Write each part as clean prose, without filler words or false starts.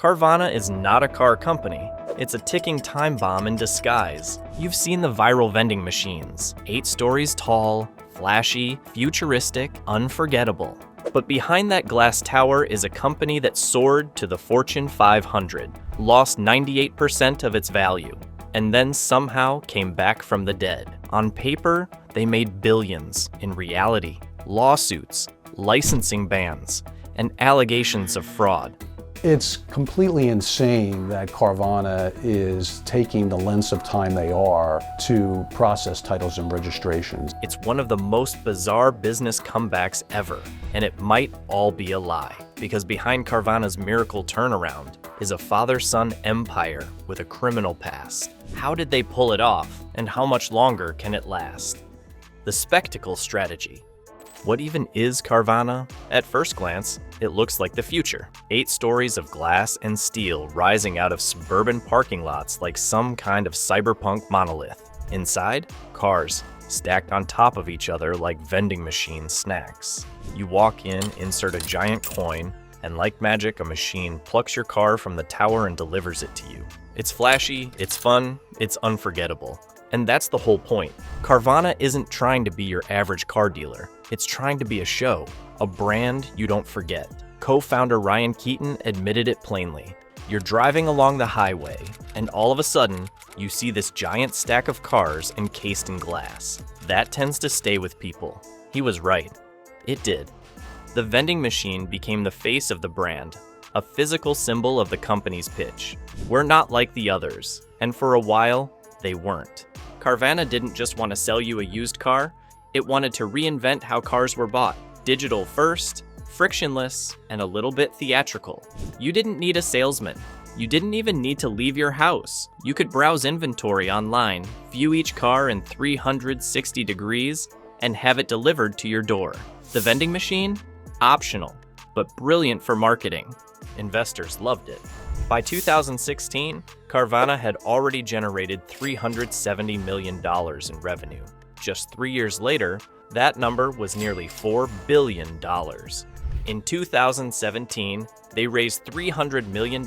Carvana is not a car company. It's a ticking time bomb in disguise. You've seen the viral vending machines, 8 stories tall, flashy, futuristic, unforgettable. But behind that glass tower is a company that soared to the Fortune 500, lost 98% of its value, and then somehow came back from the dead. On paper, they made billions. In reality, lawsuits, licensing bans, and allegations of fraud. It's completely insane that Carvana is taking the lengths of time they are to process titles and registrations. It's one of the most bizarre business comebacks ever, and it might all be a lie, because behind Carvana's miracle turnaround is a father-son empire with a criminal past. How did they pull it off, and how much longer can it last? The spectacle strategy. What even is Carvana? At first glance, it looks like the future. 8 stories of glass and steel rising out of suburban parking lots like some kind of cyberpunk monolith. Inside, cars stacked on top of each other like vending machine snacks. You walk in, insert a giant coin, and like magic, a machine plucks your car from the tower and delivers it to you. It's flashy, it's fun, it's unforgettable. And that's the whole point. Carvana isn't trying to be your average car dealer. It's trying to be a show, a brand you don't forget. Co-founder Ryan Keaton admitted it plainly. You're driving along the highway, and all of a sudden, you see this giant stack of cars encased in glass. That tends to stay with people. He was right. It did. The vending machine became the face of the brand, a physical symbol of the company's pitch. We're not like the others, and for a while, they weren't. Carvana didn't just want to sell you a used car, it wanted to reinvent how cars were bought. Digital first, frictionless, and a little bit theatrical. You didn't need a salesman. You didn't even need to leave your house. You could browse inventory online, view each car in 360 degrees, and have it delivered to your door. The vending machine? Optional, but brilliant for marketing. Investors loved it. By 2016, Carvana had already generated $370 million in revenue. Just 3 years later, that number was nearly $4 billion. In 2017, they raised $300 million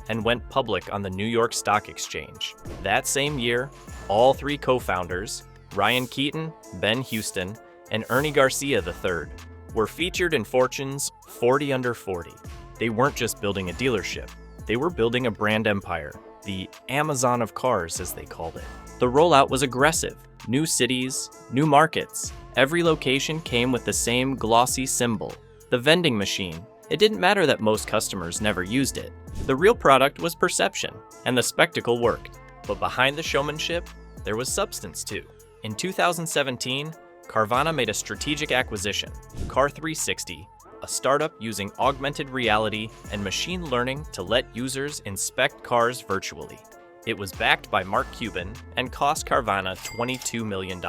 and went public on the New York Stock Exchange. That same year, all 3 co-founders, Ryan Keaton, Ben Houston, and Ernie Garcia III, were featured in Fortune's 40 Under 40. They weren't just building a dealership. They were building a brand empire, the Amazon of cars, as they called it. The rollout was aggressive. New cities, new markets. Every location came with the same glossy symbol, the vending machine. It didn't matter that most customers never used it. The real product was perception, and the spectacle worked. But behind the showmanship, there was substance too. In 2017, Carvana made a strategic acquisition, Car360, a startup using augmented reality and machine learning to let users inspect cars virtually. It was backed by Mark Cuban and cost Carvana $22 million.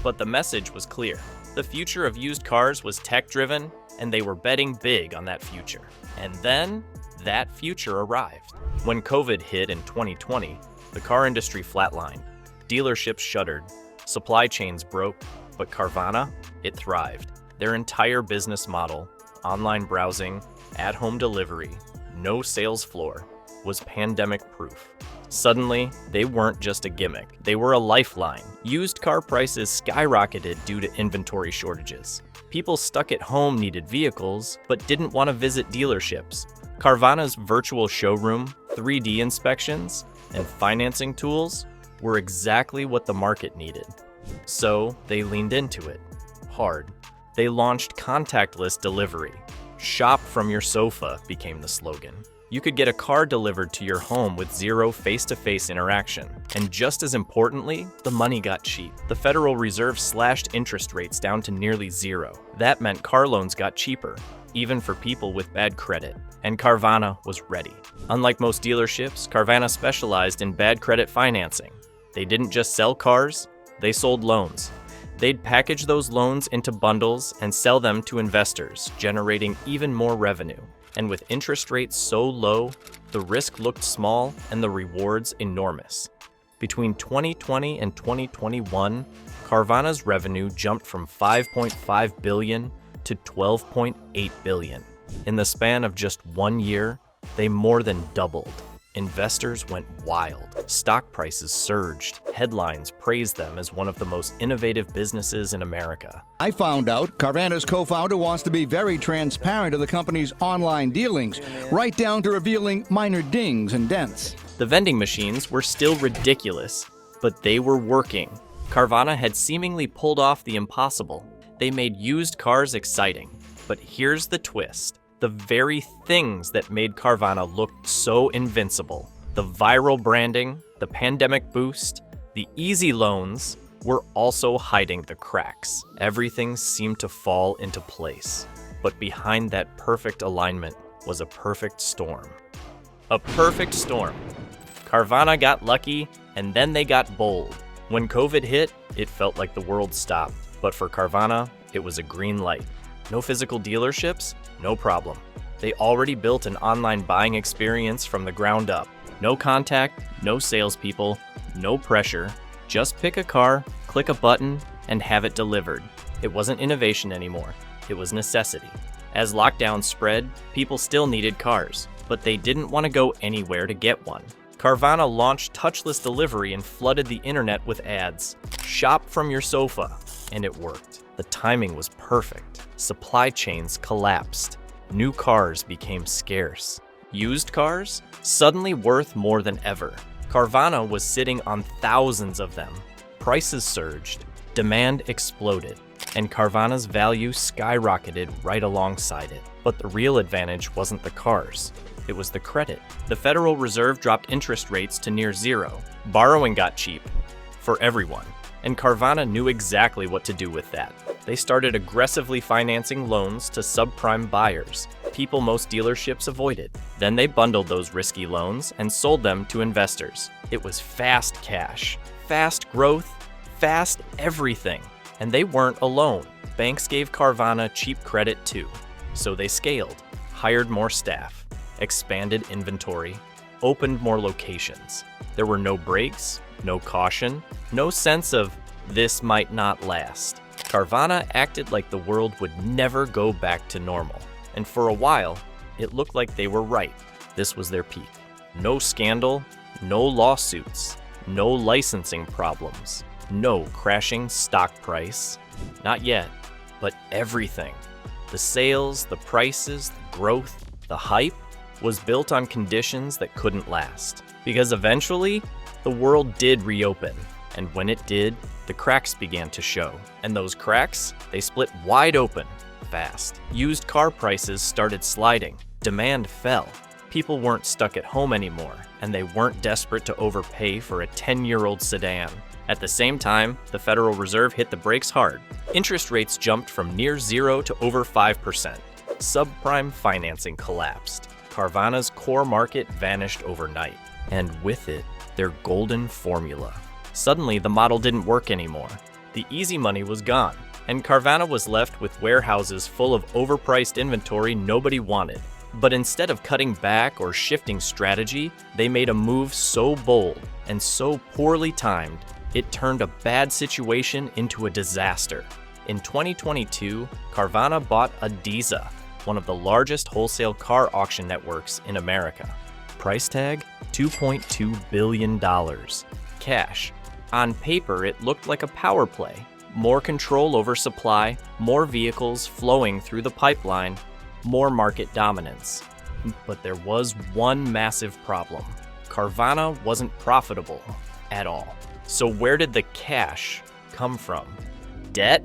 But the message was clear. The future of used cars was tech-driven, and they were betting big on that future. And then, that future arrived. When COVID hit in 2020, the car industry flatlined. Dealerships shuttered. Supply chains broke. But Carvana, it thrived. Their entire business model, online browsing, at-home delivery, no sales floor, was pandemic-proof. Suddenly, they weren't just a gimmick, they were a lifeline. Used car prices skyrocketed due to inventory shortages. People stuck at home needed vehicles, but didn't want to visit dealerships. Carvana's virtual showroom, 3D inspections, and financing tools were exactly what the market needed. So, they leaned into it, hard. They launched contactless delivery. Shop from your sofa became the slogan. You could get a car delivered to your home with zero face-to-face interaction. And just as importantly, the money got cheap. The Federal Reserve slashed interest rates down to nearly zero. That meant car loans got cheaper, even for people with bad credit. And Carvana was ready. Unlike most dealerships, Carvana specialized in bad credit financing. They didn't just sell cars, they sold loans. They'd package those loans into bundles and sell them to investors, generating even more revenue. And with interest rates so low, the risk looked small and the rewards enormous. Between 2020 and 2021, Carvana's revenue jumped from $5.5 billion to $12.8 billion. In the span of just 1 year, They more than doubled. Investors went wild. Stock prices surged. Headlines praised them as one of the most innovative businesses in America. I found out Carvana's co-founder wants to be very transparent of the company's online dealings, right down to revealing minor dings and dents. The vending machines were still ridiculous, but they were working. Carvana had seemingly pulled off the impossible. They made used cars exciting. But here's the twist. The very things that made Carvana look so invincible, the viral branding, the pandemic boost, the easy loans, were also hiding the cracks. Everything seemed to fall into place. But behind that perfect alignment was a perfect storm. A perfect storm. Carvana got lucky, and then they got bold. When COVID hit, it felt like the world stopped. But for Carvana, it was a green light. No physical dealerships? No problem. They already built an online buying experience from the ground up. No contact, no salespeople, no pressure. Just pick a car, click a button, and have it delivered. It wasn't innovation anymore. It was necessity. As lockdowns spread, people still needed cars, but they didn't want to go anywhere to get one. Carvana launched touchless delivery and flooded the internet with ads. Shop from your sofa. And it worked. The timing was perfect. Supply chains collapsed. New cars became scarce. Used cars? Suddenly worth more than ever. Carvana was sitting on thousands of them. Prices surged. Demand exploded. And Carvana's value skyrocketed right alongside it. But the real advantage wasn't the cars. It was the credit. The Federal Reserve dropped interest rates to near zero. Borrowing got cheap. For everyone. And Carvana knew exactly what to do with that. They started aggressively financing loans to subprime buyers, people most dealerships avoided. Then they bundled those risky loans and sold them to investors. It was fast cash, fast growth, fast everything. And they weren't alone. Banks gave Carvana cheap credit too. So they scaled, hired more staff, expanded inventory, opened more locations. There were no breaks, no caution, no sense of this might not last. Carvana acted like the world would never go back to normal. And for a while, it looked like they were right. This was their peak. No scandal, no lawsuits, no licensing problems, no crashing stock price. Not yet, but everything. The sales, the prices, the growth, the hype was built on conditions that couldn't last. Because eventually, the world did reopen, and when it did, the cracks began to show. And those cracks, they split wide open, fast. Used car prices started sliding. Demand fell. People weren't stuck at home anymore, and they weren't desperate to overpay for a 10-year-old sedan. At the same time, the Federal Reserve hit the brakes hard. Interest rates jumped from near zero to over 5%. Subprime financing collapsed. Carvana's core market vanished overnight, and with it, their golden formula. Suddenly, the model didn't work anymore. The easy money was gone, and Carvana was left with warehouses full of overpriced inventory nobody wanted. But instead of cutting back or shifting strategy, they made a move so bold and so poorly timed, it turned a bad situation into a disaster. In 2022, Carvana bought Adiza, one of the largest wholesale car auction networks in America. Price tag, $2.2 billion. Cash. On paper, it looked like a power play. More control over supply, more vehicles flowing through the pipeline, more market dominance. But there was one massive problem. Carvana wasn't profitable at all. So where did the cash come from? Debt?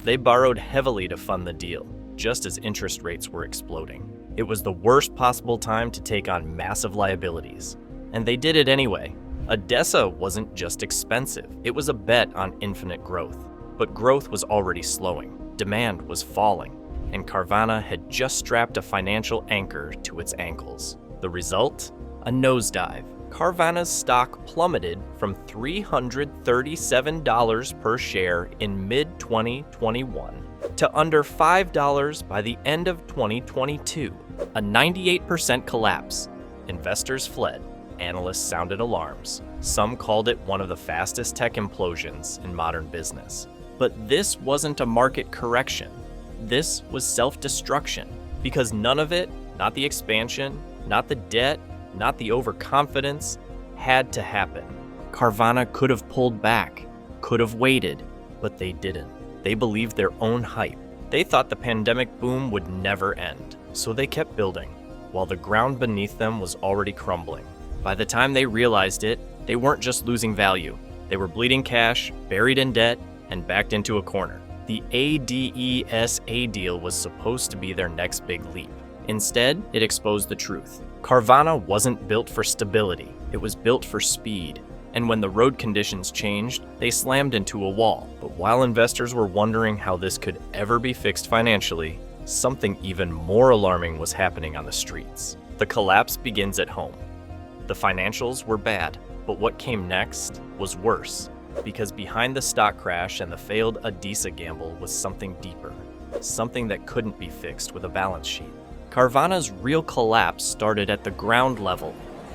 They borrowed heavily to fund the deal, just as interest rates were exploding. It was the worst possible time to take on massive liabilities. And they did it anyway. Adiza wasn't just expensive, it was a bet on infinite growth. But growth was already slowing, demand was falling, and Carvana had just strapped a financial anchor to its ankles. The result? A nosedive. Carvana's stock plummeted from $337 per share in mid-2021 to under $5 by the end of 2022, a 98% collapse. Investors fled. Analysts sounded alarms. Some called it one of the fastest tech implosions in modern business. But this wasn't a market correction. This was self-destruction, because none of it, not the expansion, Not the debt, not the overconfidence, had to happen. Carvana could have pulled back, could have waited, but they didn't. They believed their own hype. They thought the pandemic boom would never end, so they kept building, while the ground beneath them was already crumbling. By the time they realized it, they weren't just losing value. They were bleeding cash, buried in debt, and backed into a corner. The ADESA deal was supposed to be their next big leap. Instead, it exposed the truth. Carvana wasn't built for stability. It was built for speed. And when the road conditions changed, they slammed into a wall. But while investors were wondering how this could ever be fixed financially, something even more alarming was happening on the streets. The collapse begins at home. The financials were bad, but what came next was worse, because behind the stock crash and the failed ADESA gamble was something deeper, something that couldn't be fixed with a balance sheet. Carvana's real collapse started at the ground level,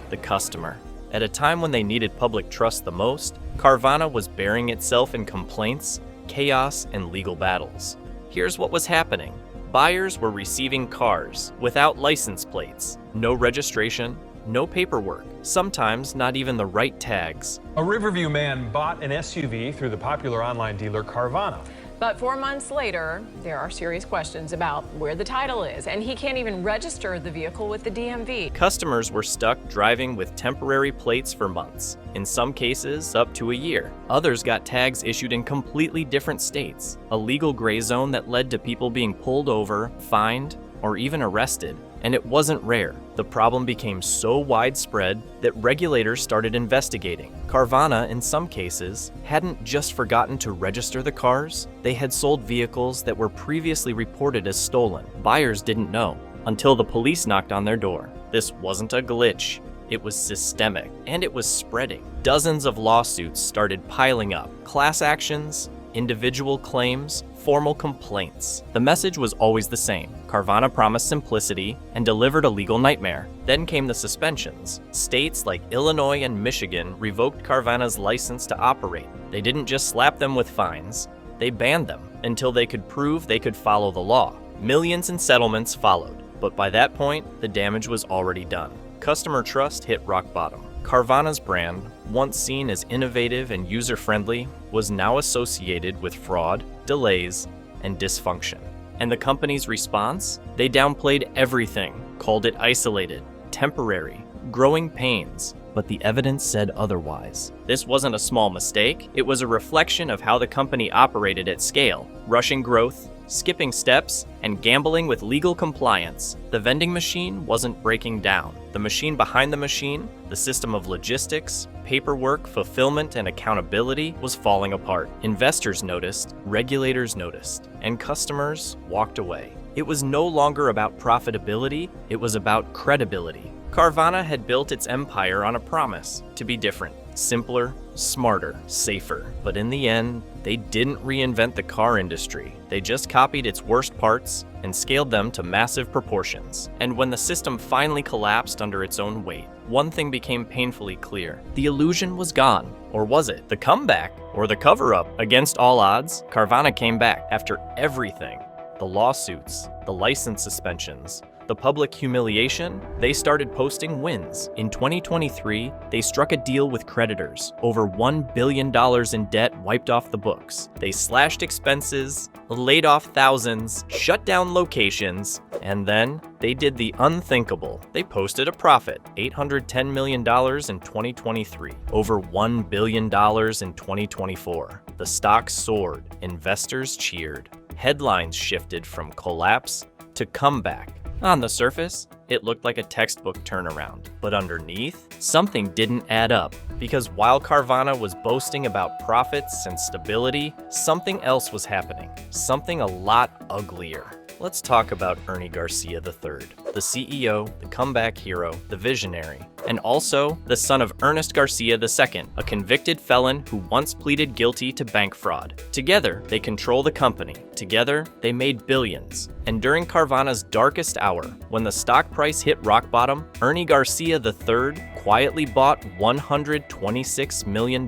the customer. At a time when they needed public trust the most, Carvana was burying itself in complaints, chaos, and legal battles. Here's what was happening. Buyers were receiving cars without license plates, no registration, no paperwork, sometimes not even the right tags. A Riverview man bought an SUV through the popular online dealer Carvana. But 4 months later, there are serious questions about where the title is, and he can't even register the vehicle with the DMV. Customers were stuck driving with temporary plates for months, in some cases up to a year. Others got tags issued in completely different states, a legal gray zone that led to people being pulled over, fined, or even arrested. And it wasn't rare. The problem became so widespread that regulators started investigating. Carvana, in some cases, hadn't just forgotten to register the cars, they had sold vehicles that were previously reported as stolen. Buyers didn't know until the police knocked on their door. This wasn't a glitch. It was systemic, and it was spreading. Dozens of lawsuits started piling up. Class actions, individual claims, formal complaints. The message was always the same. Carvana promised simplicity and delivered a legal nightmare. Then came the suspensions. States like Illinois and Michigan revoked Carvana's license to operate. They didn't just slap them with fines, they banned them until they could prove they could follow the law. Millions in settlements followed, but by that point, the damage was already done. Customer trust hit rock bottom. Carvana's brand, once seen as innovative and user-friendly, was now associated with fraud, delays, and dysfunction. And the company's response? They downplayed everything, called it isolated, temporary, growing pains, but the evidence said otherwise. This wasn't a small mistake, it was a reflection of how the company operated at scale, rushing growth, skipping steps, and gambling with legal compliance. The vending machine wasn't breaking down. The machine behind the machine, the system of logistics, paperwork, fulfillment, and accountability was falling apart. Investors noticed, regulators noticed, and customers walked away. It was no longer about profitability, it was about credibility. Carvana had built its empire on a promise to be different, simpler, smarter, safer. But in the end, they didn't reinvent the car industry. They just copied its worst parts and scaled them to massive proportions. And when the system finally collapsed under its own weight, one thing became painfully clear. The illusion was gone. Or was it? The comeback? Or the cover-up? Against all odds, Carvana came back after everything. The lawsuits, the license suspensions, the public humiliation, they started posting wins. In 2023, they struck a deal with creditors. Over $1 billion in debt wiped off the books. They slashed expenses, laid off thousands, shut down locations, and then they did the unthinkable. They posted a profit, $810 million in 2023, over $1 billion in 2024. The stock soared, investors cheered. Headlines shifted from collapse to comeback. On the surface, it looked like a textbook turnaround, but underneath, something didn't add up. Because while Carvana was boasting about profits and stability, something else was happening, something a lot uglier. Let's talk about Ernie Garcia III, the CEO, the comeback hero, the visionary, and also the son of Ernest Garcia II, a convicted felon who once pleaded guilty to bank fraud. Together, they control the company. Together, they made billions. And during Carvana's darkest hour, when the stock price hit rock bottom, Ernie Garcia III quietly bought $126 million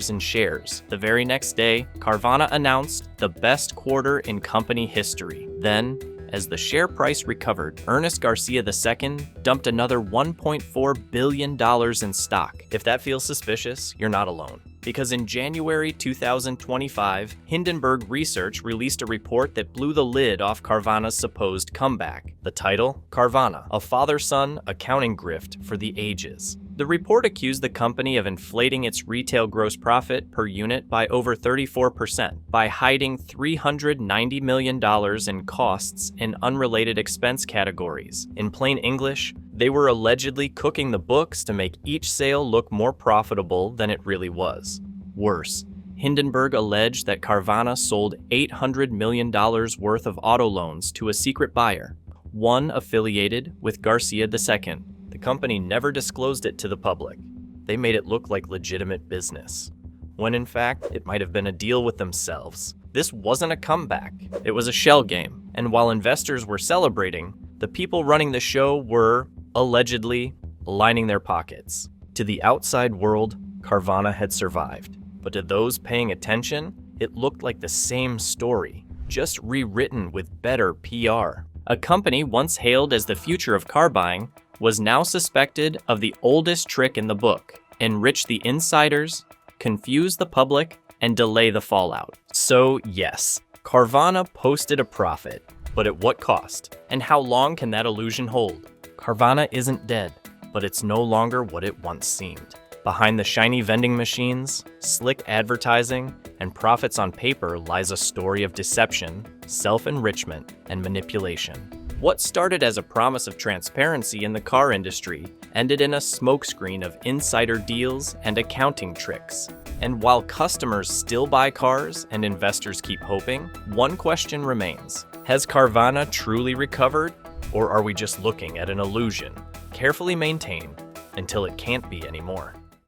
in shares. The very next day, Carvana announced the best quarter in company history. Then, As the share price recovered, Ernest Garcia II dumped another $1.4 billion in stock. If that feels suspicious, you're not alone. Because in January 2025, Hindenburg Research released a report that blew the lid off Carvana's supposed comeback. The title? Carvana, a father-son accounting grift for the ages. The report accused the company of inflating its retail gross profit per unit by over 34% by hiding $390 million in costs in unrelated expense categories. In plain English, they were allegedly cooking the books to make each sale look more profitable than it really was. Worse, Hindenburg alleged that Carvana sold $800 million worth of auto loans to a secret buyer, one affiliated with Garcia II. The company never disclosed it to the public. They made it look like legitimate business, when in fact, it might have been a deal with themselves. This wasn't a comeback, it was a shell game, and while investors were celebrating, the people running the show were, allegedly, lining their pockets. To the outside world, Carvana had survived. But to those paying attention, it looked like the same story, just rewritten with better PR. A company once hailed as the future of car buying was now suspected of the oldest trick in the book: enrich the insiders, confuse the public, and delay the fallout. So yes, Carvana posted a profit, but at what cost? And how long can that illusion hold? Carvana isn't dead, but it's no longer what it once seemed. Behind the shiny vending machines, slick advertising, and profits on paper lies a story of deception, self-enrichment, and manipulation. What started as a promise of transparency in the car industry ended in a smokescreen of insider deals and accounting tricks. And while customers still buy cars and investors keep hoping, one question remains: has Carvana truly recovered, or are we just looking at an illusion, carefully maintained until it can't be anymore?